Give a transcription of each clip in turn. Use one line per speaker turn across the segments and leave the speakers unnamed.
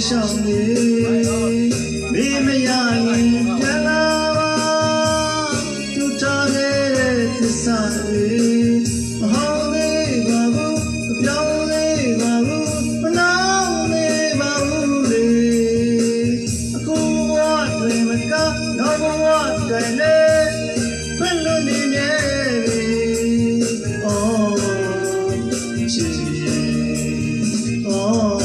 ရှောင်နေမိမရရင်ပြန်လာပါသူထားခဲ့တဲ့သစ္စာတွေမဟောင်းသေးပါဘူးမပြောင်းသေးပါဘူးမနှောင်းသေးပါဘူးလေအခုဘဝတွေမကနောက်ဘဝတွေလေခွင့်လွတ်နေမြဲပြီအော်ချစ်အော်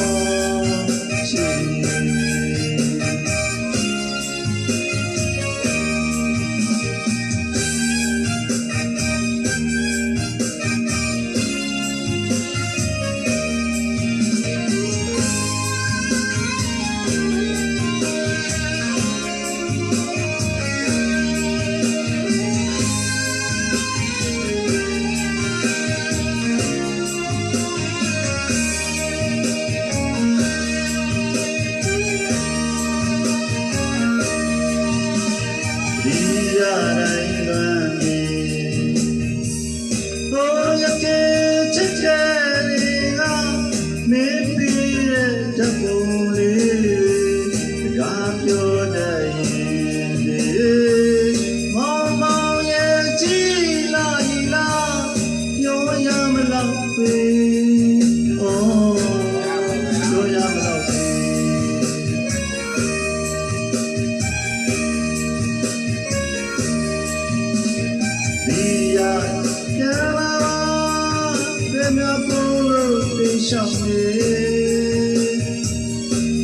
ရှောင်နေ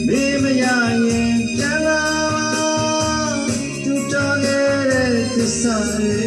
မိမရရင်ပြန်လာသူတော်ခဲ့တဲ့သစ္စာတွေ